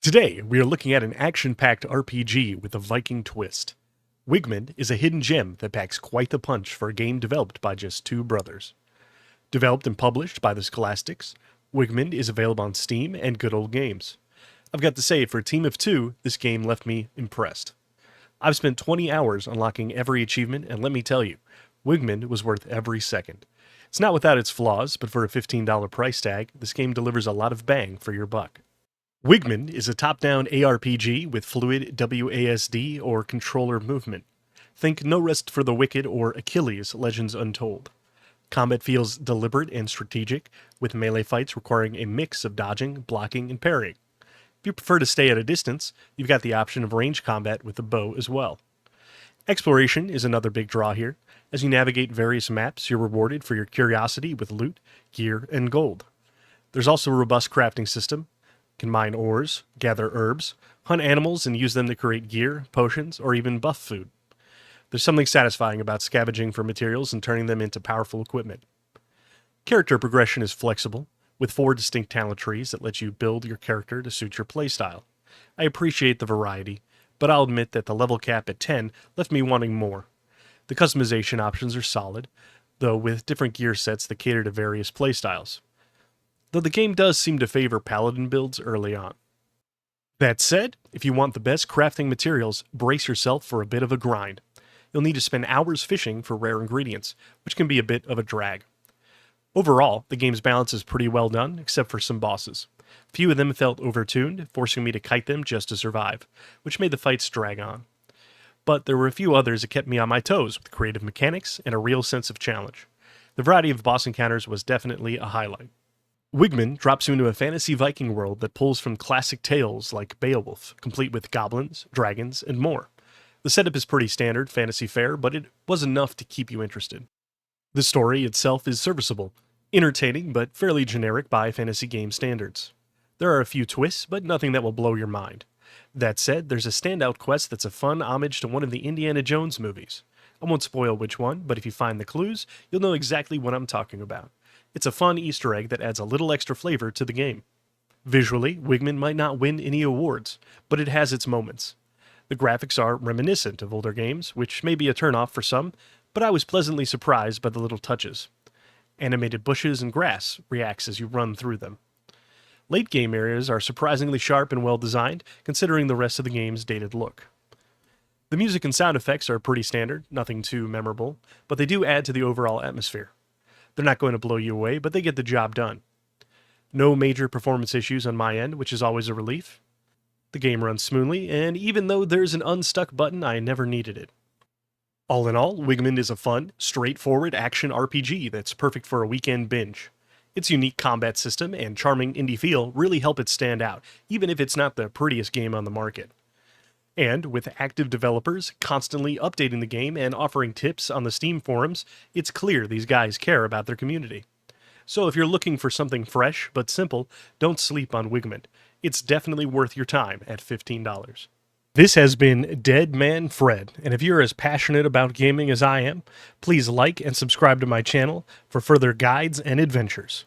Today, we are looking at an action-packed RPG with a Viking twist. Wigmund is a hidden gem that packs quite the punch for a game developed by just two brothers. Developed and published by the Scholastics, Wigmund is available on Steam and Good Old Games. I've got to say, for a team of two, this game left me impressed. I've spent 20 hours unlocking every achievement, and let me tell you, Wigmund was worth every second. It's not without its flaws, but for a $15 price tag, this game delivers a lot of bang for your buck. Wigmund is a top-down ARPG with fluid WASD or controller movement. Think No Rest for the Wicked or Achilles Legends Untold. Combat feels deliberate and strategic, with melee fights requiring a mix of dodging, blocking, and parrying. If you prefer to stay at a distance, you've got the option of range combat with the bow as well. Exploration is another big draw here. As you navigate various maps, you're rewarded for your curiosity with loot, gear, and gold. There's also a robust crafting system. You can mine ores, gather herbs, hunt animals and use them to create gear, potions, or even buff food. There's something satisfying about scavenging for materials and turning them into powerful equipment. Character progression is flexible, with 4 distinct talent trees that let you build your character to suit your playstyle. I appreciate the variety, but I'll admit that the level cap at 10 left me wanting more. The customization options are solid, though with different gear sets that cater to various playstyles. Though the game does seem to favor paladin builds early on. That said, if you want the best crafting materials, brace yourself for a bit of a grind. You'll need to spend hours fishing for rare ingredients, which can be a bit of a drag. Overall, the game's balance is pretty well done, except for some bosses. Few of them felt overtuned, forcing me to kite them just to survive, which made the fights drag on. But there were a few others that kept me on my toes with creative mechanics and a real sense of challenge. The variety of boss encounters was definitely a highlight. Wigmund drops you into a fantasy Viking world that pulls from classic tales like Beowulf, complete with goblins, dragons, and more. The setup is pretty standard fantasy fare, but it was enough to keep you interested. The story itself is serviceable, entertaining, but fairly generic by fantasy game standards. There are a few twists, but nothing that will blow your mind. That said, there's a standout quest that's a fun homage to one of the Indiana Jones movies. I won't spoil which one, but if you find the clues, you'll know exactly what I'm talking about. It's a fun Easter egg that adds a little extra flavor to the game. Visually, Wigmund might not win any awards, but it has its moments. The graphics are reminiscent of older games, which may be a turnoff for some, but I was pleasantly surprised by the little touches. Animated bushes and grass reacts as you run through them. Late game areas are surprisingly sharp and well designed, considering the rest of the game's dated look. The music and sound effects are pretty standard, nothing too memorable, but they do add to the overall atmosphere. They're not going to blow you away, but they get the job done. No major performance issues on my end, which is always a relief. The game runs smoothly, and even though there's an unstuck button, I never needed it. All in all, Wigmund is a fun, straightforward action RPG that's perfect for a weekend binge. Its unique combat system and charming indie feel really help it stand out, even if it's not the prettiest game on the market. And with active developers constantly updating the game and offering tips on the Steam forums, it's clear these guys care about their community. So if you're looking for something fresh but simple, don't sleep on Wigmund. It's definitely worth your time at $15. This has been Dead Man Fred, and if you're as passionate about gaming as I am, please like and subscribe to my channel for further guides and adventures.